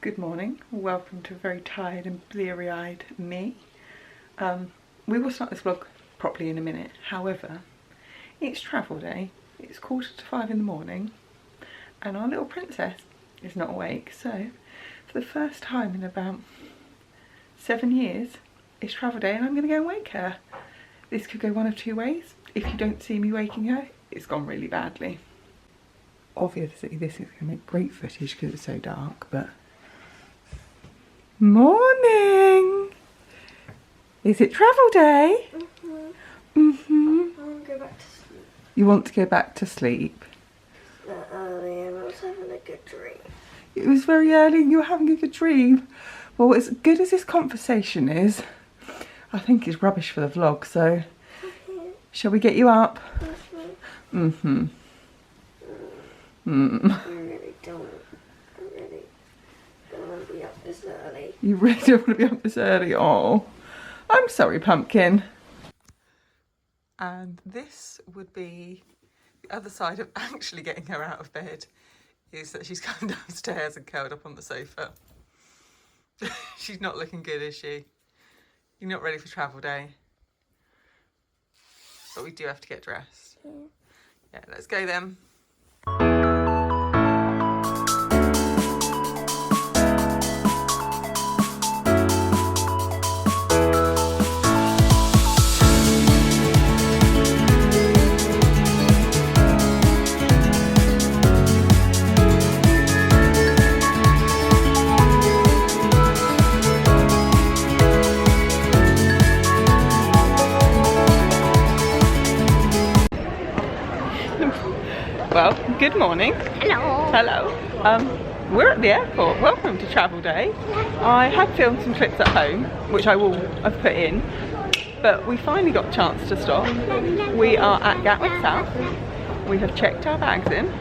Good morning, welcome to a very tired and bleary-eyed me. We will start this vlog properly in a minute, however, it's travel day, it's 4:45 in the morning and our little princess is not awake, so for the first time in about 7 years it's travel day and I'm going to go and wake her. This could go one of two ways. If you don't see me waking her, it's gone really badly. Obviously this is going to make great footage because it's so dark, but... Morning! Is it travel day? I want to go back to sleep. You want to go back to sleep? It's not early and I was having a good dream. It was very early and you were having a good dream. Well, as good as this conversation is, I think it's rubbish for the vlog, so... Shall we get you up? I really don't. I really don't want to be up this early. You really don't want to be up this early? Oh, I'm sorry, Pumpkin. And this would be the other side of actually getting her out of bed, is that she's come downstairs and curled up on the sofa. She's not looking good, is she? You're not ready for travel day. But we do have to get dressed. Yeah, let's go then. Well, good morning. Hello. Hello. We're at the airport. Welcome to travel day. I had filmed some clips at home, which I will have put in, but we finally got a chance to stop. We are at Gatwick South. We have checked our bags in.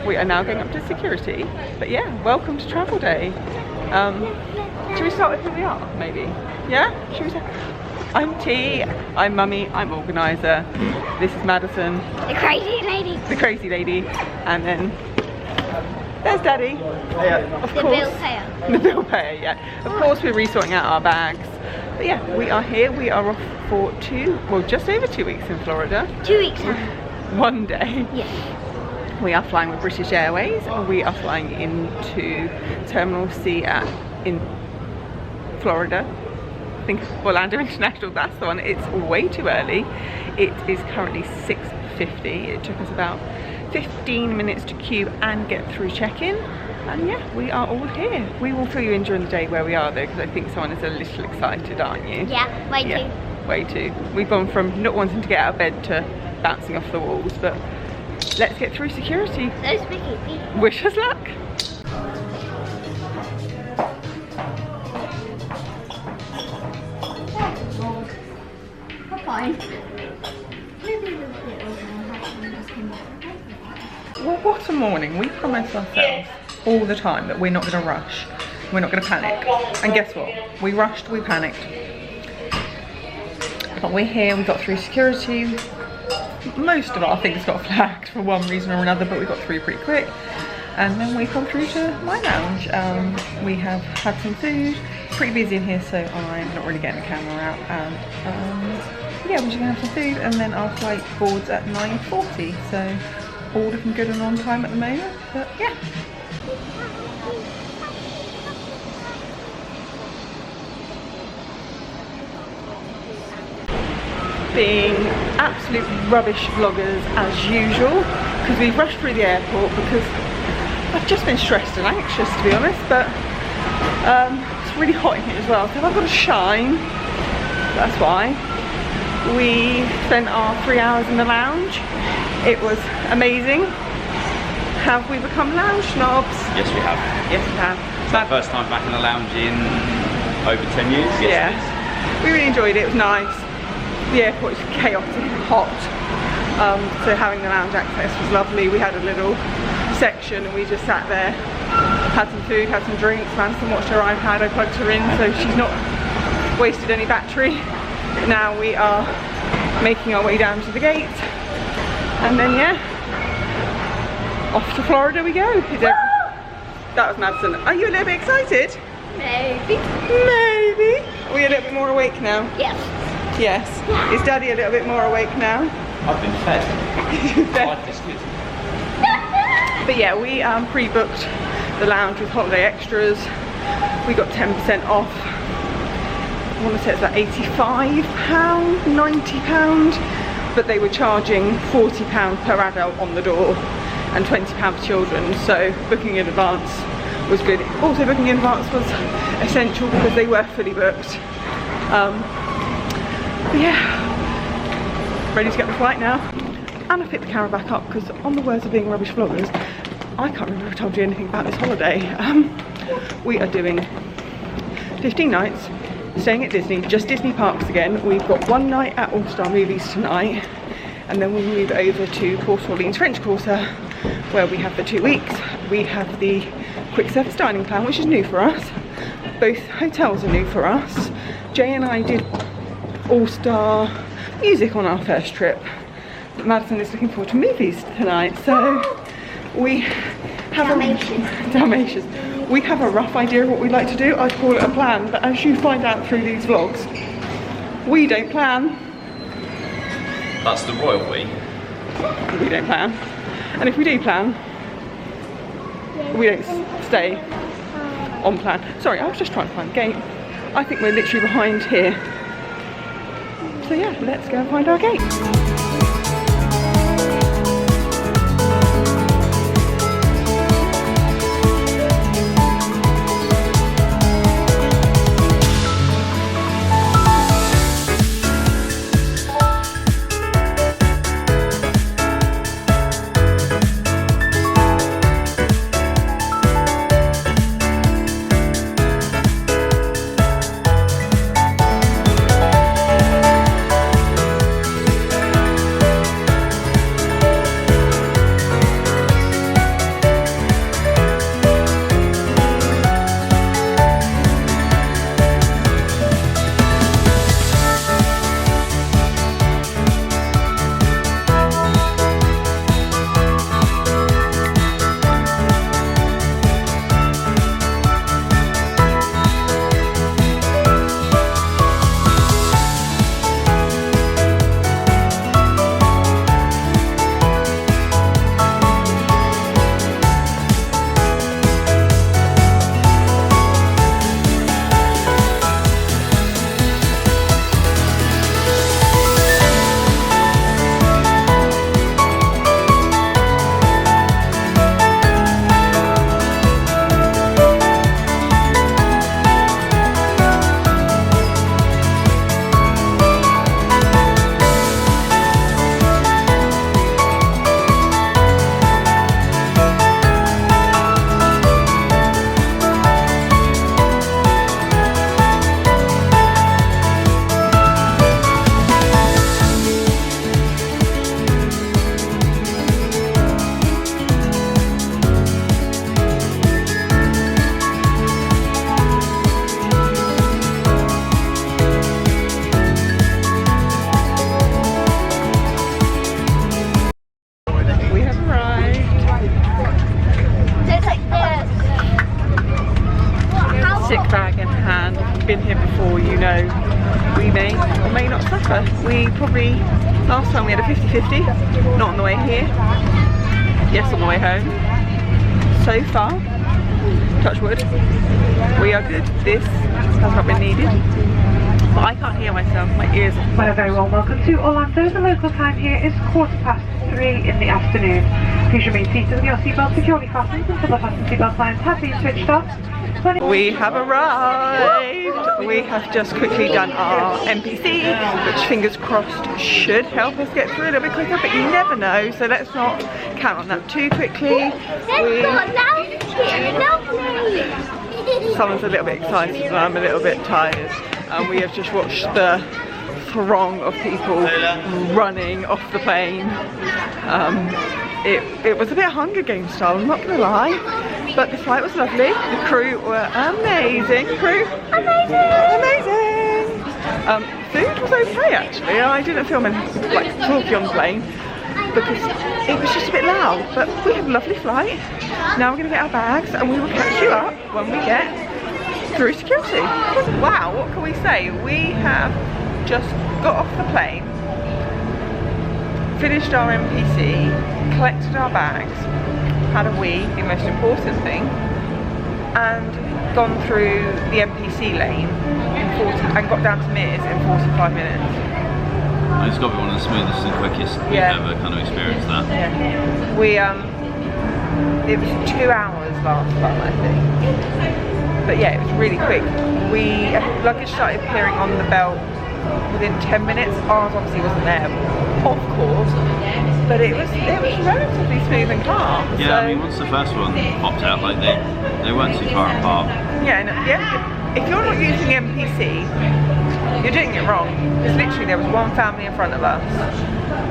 We are now going up to security. But yeah, welcome to travel day. Should we start with who we are, maybe? Yeah? Should we start? I'm T, I'm Mummy, I'm organiser. This is Madison. The crazy lady. The crazy lady. And then there's Daddy. Of course. The bill payer. The bill payer, yeah. Of course we're resorting out our bags. But yeah, we are here. We are off for just over 2 weeks in Florida. 2 weeks now. 1 day. Yes. We are flying with British Airways. We are flying into Terminal C in Florida. I think Orlando International, that's the one. It's way too early. It is currently 6:50. It took us about 15 minutes to queue and get through check-in. And yeah, we are all here. We will fill you in during the day where we are though, because I think someone is a little excited, aren't you? Yeah, way too. Way too. We've gone from not wanting to get out of bed to bouncing off the walls, but let's get through security. So spooky. Wish us luck. Fine. Well, what a morning. We promised ourselves all the time that we're not going to rush, we're not going to panic, and guess what, we rushed, we panicked, but we're here. We got through security. Most of our things got flagged for one reason or another, but we got through pretty quick, and then we've gone through to my lounge. We have had some food. Pretty busy in here, so I'm not really getting the camera out, and yeah, we're just gonna have some food, and then our flight boards at 9:40, so all looking good and on time at the moment, but yeah. Being absolute rubbish vloggers as usual, because we've rushed through the airport because I've just been stressed and anxious, to be honest, but it's really hot in here as well, so I've got to shine, that's why. We spent our 3 hours in the lounge. It was amazing. Have we become lounge snobs? Yes, we have. Yes, we have. It's our first time back in the lounge in over 10 years. Yes, yeah, we really enjoyed it. It was nice. The airport is chaotic, hot. So having the lounge access was lovely. We had a little section and we just sat there, had some food, had some drinks. Madison watched her iPad. I plugged her in so she's not wasted any battery. Now we are making our way down to the gate, and then yeah, off to Florida we go. That was Madison. Are you a little bit excited? Maybe. Maybe. Are we a little bit more awake now? Yes. Yes. Is Daddy a little bit more awake now? I've been fed. Life is good. But yeah, we pre-booked the lounge with holiday extras. We got 10% off. I want to say it's like £85, £90, but they were charging £40 per adult on the door and £20 for children, so booking in advance was good. Also booking in advance was essential because they were fully booked. But yeah, ready to get the flight now. And I picked the camera back up because, on the words of being rubbish vloggers, I can't remember if I told you anything about this holiday. We are doing 15 nights, staying at Disney, just Disney parks again. We've got one night at All Star Movies tonight, and then we move over to Port Orleans French Quarter, where we have the 2 weeks. We have the quick service dining plan, which is new for us. Both hotels are new for us. Jay and I did All Star Music on our first trip. Madison is looking forward to movies tonight, so we have Dalmatians. We have a rough idea of what we'd like to do. I'd call it a plan, but as you find out through these vlogs, we don't plan. That's the royal we. We don't plan. And if we do plan, we don't stay on plan. Sorry, I was just trying to find the gate. I think we're literally behind here. So yeah, let's go and find our gate. Been here before, you know, we may or may not suffer. We probably, last time we had a 50-50, not on the way here, yes on the way home. So far, touch wood, we are good. This has not been needed, but I can't hear myself, my ears are... Well, a very warm welcome to Orlando. The local time here is 3:15 in the afternoon. Please remain seated with your seatbelt securely fastened until the fasten seatbelt signs have been switched off. We have arrived. We have just quickly done our NPC, which fingers crossed should help us get through a little bit quicker, but you never know, so let's not count on that too quickly. Someone's a little bit excited and I'm a little bit tired, and we have just watched the throng of people running off the plane. It was a bit Hunger Games style, I'm not going to lie, but the flight was lovely. The crew were amazing. Crew? Amazing! Food was okay actually. I didn't film any like talkie on the plane. because it was just a bit loud, but we had a lovely flight. Now we're going to get our bags and we will catch you up when we get through security. Wow, what can we say? We have just got off the plane, finished our MPC, collected our bags, had a wee, the most important thing, and gone through the MPC lane in 40 and got down to Mears in 45 minutes. It's got to be one of the smoothest and quickest we've ever kind of experienced that. Yeah. We it was 2 hours last time, I think. But yeah, it was really quick. Luggage started appearing on the belt within 10 minutes. Ours obviously wasn't there, of course, but it was relatively smooth and calm. Yeah, so, I mean, once the first one popped out, like they weren't too far apart. Yeah, and if you're not using MPC, you're doing it wrong. Because literally there was one family in front of us,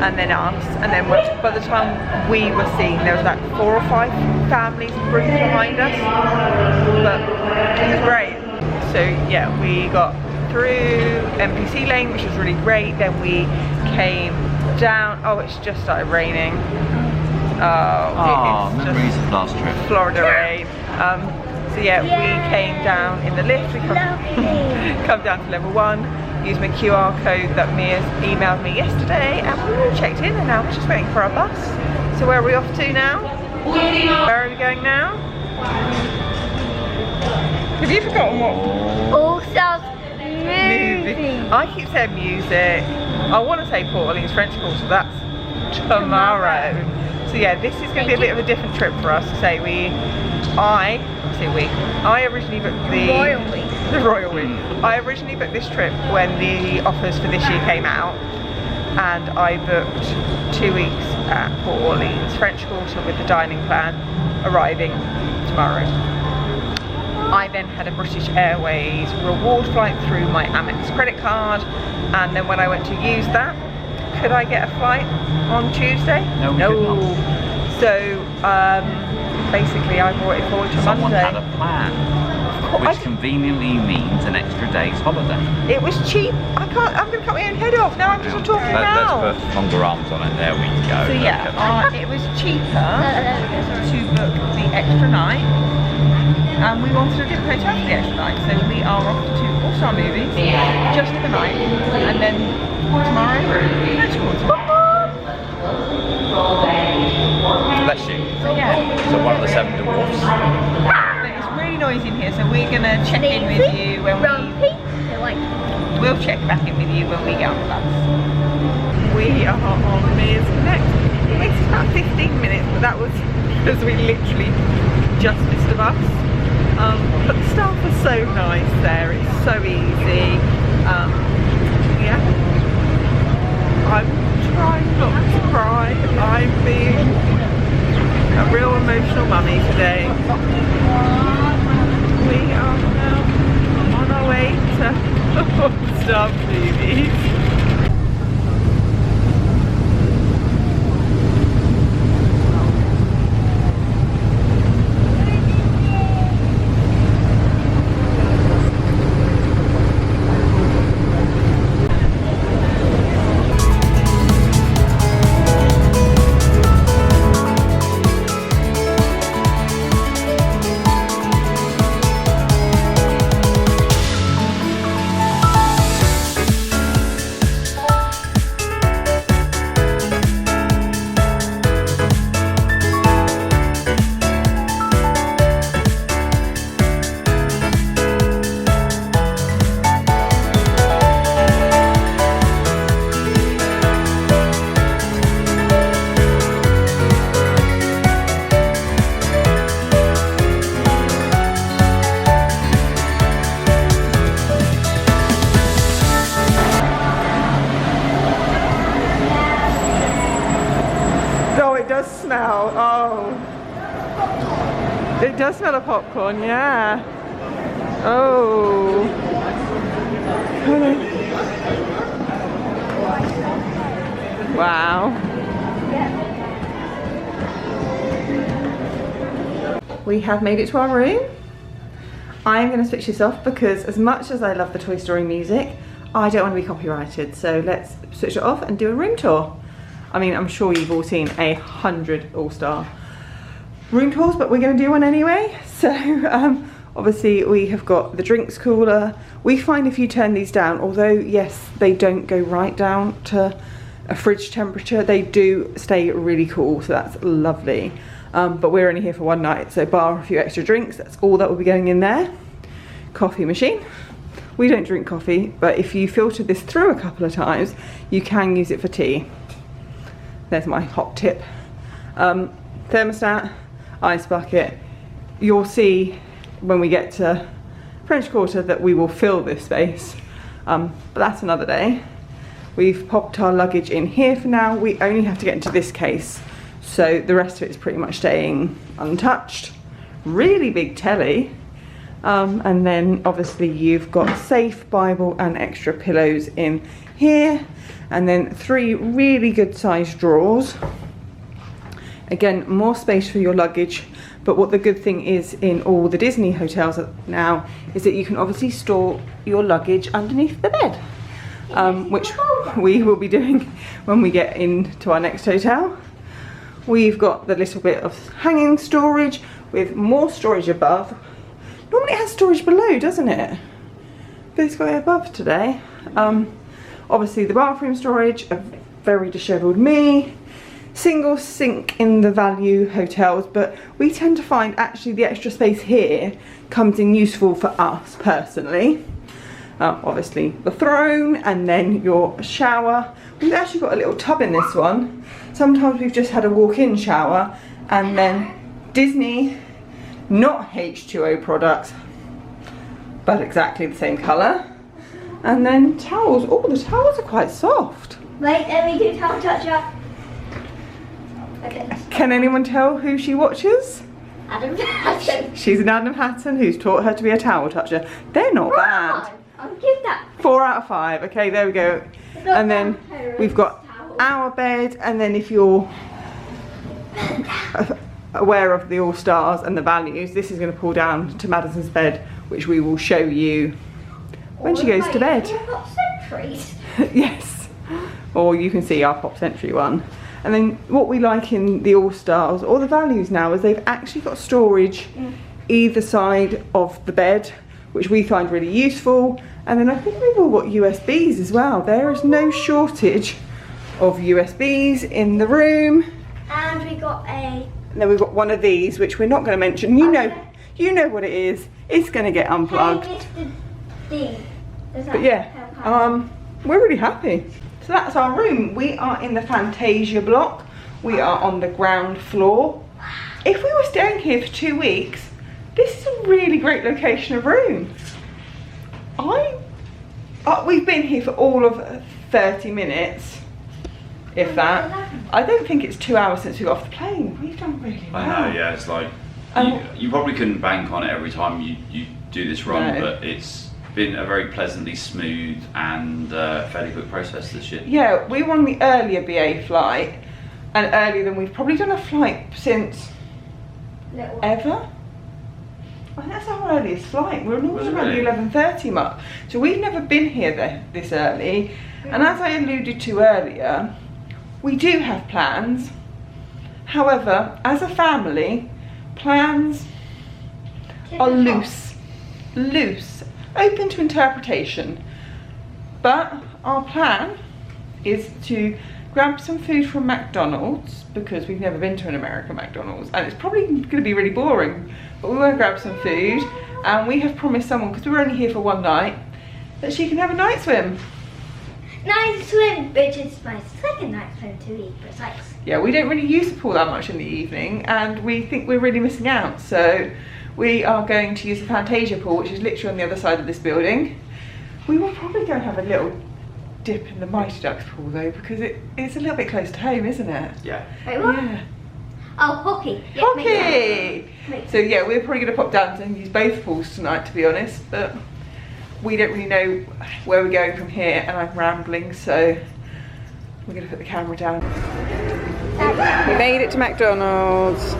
and then us, and then by the time we were seen, there was about 4 or 5 families grouped behind us. But it was great. So yeah, we got through MPC lane, which was really great. Then we came down. Oh, it's just started raining. Oh, memories of last trip. Florida rain. So yeah, we came down in the lift. We come down to level 1. Used my QR code that Mears emailed me yesterday, and we all checked in, and now we're just waiting for our bus. So where are we off to now? Where are we going now? Have you forgotten what? Also, movie. I keep saying music. I want to say Port Orleans French Quarter, but that's tomorrow. So yeah, this is going to be a bit of a different trip for us. I originally booked the Royal Week. I originally booked this trip when the offers for this year came out, and I booked 2 weeks at Port Orleans French Quarter with the dining plan, arriving tomorrow. I then had a British Airways reward flight through my Amex credit card, and then when I went to use that, could I get a flight on Tuesday? No. So basically I brought it forward to Someone Monday. had a plan, which conveniently means an extra day's holiday. It was cheap. I'm going to cut my own head off. Now I'm just talking now. Let's put longer arms on it. There we go. So yeah, it was cheaper to book the extra night, and we wanted a different hotel for the extra night. So we are off to all-star movies just for the night, and then tomorrow French Quarter. Bless you. So yeah. So one of the 7 dwarfs. It's really noisy in here, so we're gonna check in with you when we'll check back in with you when we get on the bus. We are on Mears Connect. It takes us about 15 minutes, but that was because we literally just missed a bus. But the staff are so nice there, it's so easy. Yeah. I'm trying not to cry. I'm being a real emotional mummy today. We are now on our way to all-star movies. It does smell of popcorn, yeah. Oh. Wow. We have made it to our room. I'm going to switch this off because as much as I love the Toy Story music, I don't want to be copyrighted. So let's switch it off and do a room tour. I mean, I'm sure you've all seen 100 all-star room tours, but we're going to do one anyway. So obviously we have got the drinks cooler. We find if you turn these down, although yes, they don't go right down to a fridge temperature, they do stay really cool, so that's lovely. But we're only here for one night, so bar a few extra drinks, that's all that will be going in there. Coffee machine. We don't drink coffee, but if you filter this through a couple of times, you can use it for tea. There's my hot tip. Thermostat, ice bucket. You'll see when we get to French Quarter that we will fill this space, but that's another day. We've popped our luggage in here for now. We only have to get into this case, so the rest of it is pretty much staying untouched. Really big telly. And then obviously you've got safe, Bible and extra pillows in here, and then 3 really good sized drawers. Again, more space for your luggage, but what the good thing is in all the Disney hotels now is that you can obviously store your luggage underneath the bed, which we will be doing when we get into our next hotel. We've got the little bit of hanging storage with more storage above. Normally it has storage below, doesn't it? But it's got it above today. Obviously the bathroom storage, a very dishevelled me. Single sink in the value hotels, but we tend to find actually the extra space here comes in useful for us personally. Obviously the throne, and then your shower. We've actually got a little tub in this one. Sometimes we've just had a walk-in shower, and then Disney, not H2O products, but exactly the same colour. And then towels. Oh, the towels are quite soft. Wait, let me do towel toucher. Okay. Can anyone tell who she watches? Adam Hatton. She's an Adam Hatton who's taught her to be a towel toucher. They're not bad. I'll give that. 4 out of 5. Okay, there we go. And then we've got our bed, and then if you're aware of the All Stars and the values, this is going to pull down to Madison's bed, which we will show you when she goes to bed. Yes, or you can see our Pop Century one. And then what we like in the All Stars or the values now is they've actually got storage either side of the bed, which we find really useful. And then I think we've all got USBs as well. There is no shortage of USBs in the room. And we got a... And then we've got one of these, which we're not going to mention. You know what it is. It's going to get unplugged. But yeah, we're really happy. So that's our room. We are in the Fantasia block. We are on the ground floor. If we were staying here for 2 weeks, this is a really great location of room. We've been here for all of 30 minutes, if that. I don't think it's 2 hours since we got off the plane. We've done really well. I know, yeah, it's like, you probably couldn't bank on it every time you do this run, but it's been a very pleasantly smooth and fairly quick process this year. Yeah, we were on the earlier BA flight, and earlier than we've probably done a flight since ever. I think that's our earliest flight. We're normally around the 11:30 mark. So we've never been here this early. And as I alluded to earlier, we do have plans. However, as a family, plans are loose, open to interpretation. But our plan is to grab some food from McDonald's, because we've never been to an American McDonald's, and it's probably going to be really boring. But we want to grab some food, and we have promised someone, because we're only here for one night, that she can have a night swim. Night swim, which is my second night swim to be precise. Yeah, we don't really use the pool that much in the evening, and we think we're really missing out. So we are going to use the Fantasia pool, which is literally on the other side of this building. We will probably go and have a little dip in the Mighty Ducks pool though, because it's a little bit close to home, isn't it? Yeah. Wait, what? Yeah. Oh, hockey. Yeah, hockey! So yeah, we're probably going to pop down and use both pools tonight, to be honest, but we don't really know where we're going from here, and I'm rambling, so we're going to put the camera down. We made it to McDonald's.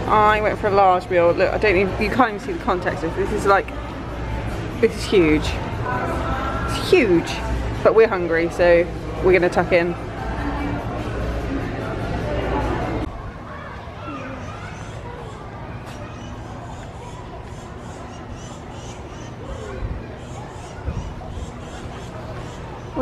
I went for a large meal. Look, you can't even see the context of this. This is huge. It's huge, but we're hungry, so we're going to tuck in.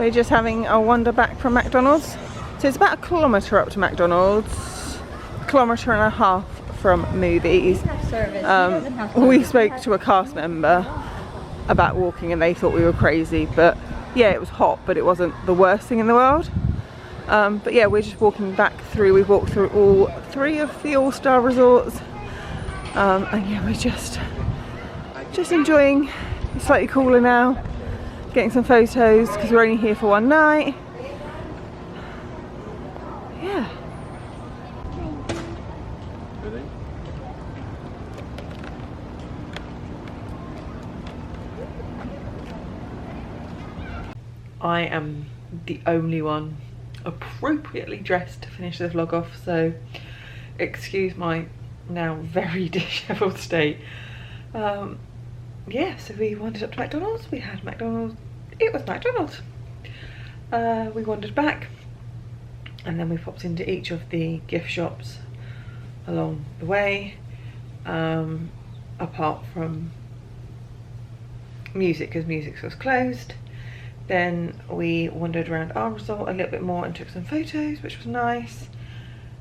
We're just having a wander back from McDonald's. So it's about 1 kilometre up to McDonald's, 1.5 kilometres from movies. We spoke to a cast member about walking and they thought we were crazy, but yeah, it was hot, but it wasn't the worst thing in the world. But yeah, we're just walking back through. We've walked through all 3 of the all-star resorts, and yeah, we're just enjoying. It's slightly cooler now, getting some photos because we're only here for 1 night. Yeah. I am the only one appropriately dressed to finish the vlog off, so excuse my now very dishevelled state. Yeah, so we wandered up to McDonald's. We had McDonald's. It was McDonald's. We wandered back, and then we popped into each of the gift shops along the way, apart from music, because music was closed. Then we wandered around our resort a little bit more and took some photos, which was nice.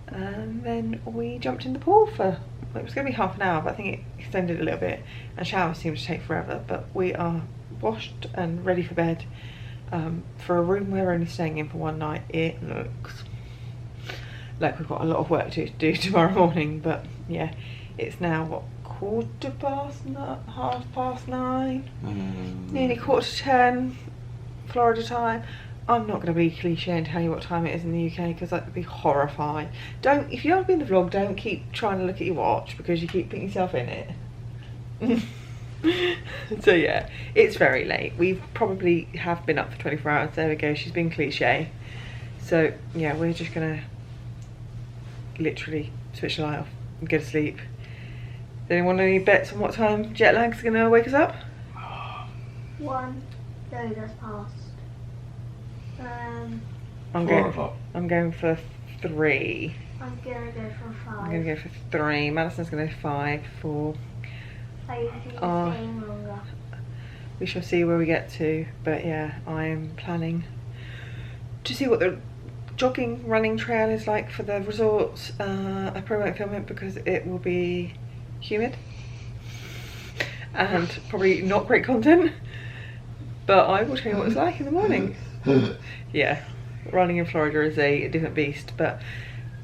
And then we jumped in the pool for, it was going to be half an hour, but I think it extended a little bit, and showers seemed to take forever. But we are washed and ready for bed. For a room we're only staying in for 1 night, it looks like we've got a lot of work to do tomorrow morning. But yeah, it's now what, 9:15, nearly 9:45, Florida time. I'm not going to be cliche and tell you what time it is in the UK because that would be horrifying. Don't, if you haven't been in the vlog, don't keep trying to look at your watch because you keep putting yourself in it. So yeah, it's very late. We probably have been up for 24 hours. There we go, she's been cliche. So yeah, we're just gonna literally switch the light off and go to sleep. Does anyone want any bets on what time jet lag's gonna wake us up? 1. No, that's past. I'm going for 3. I'm gonna go for 5. I'm gonna go for 3. Madison's gonna go 5, 4. I usually staying longer. We shall see where we get to, but yeah, I'm planning to see what the jogging running trail is like for the resorts. I probably won't film it because it will be humid and probably not great content, but I will tell you what it's like in the morning. Yeah, running in Florida is a different beast. But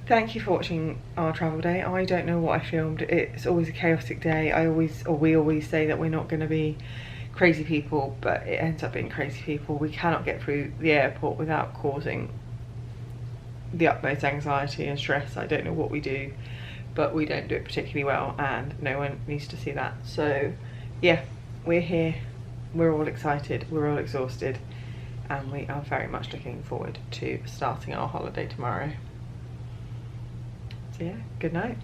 thank you for watching our travel day. I don't know what I filmed. It's always a chaotic day. We always say that we're not going to be crazy people, but it ends up being crazy people. We cannot get through the airport without causing the utmost anxiety and stress. I don't know what we do, but we don't do it particularly well, and no one needs to see that. So yeah, we're here, we're all excited, we're all exhausted, and we are very much looking forward to starting our holiday tomorrow. So yeah, good night.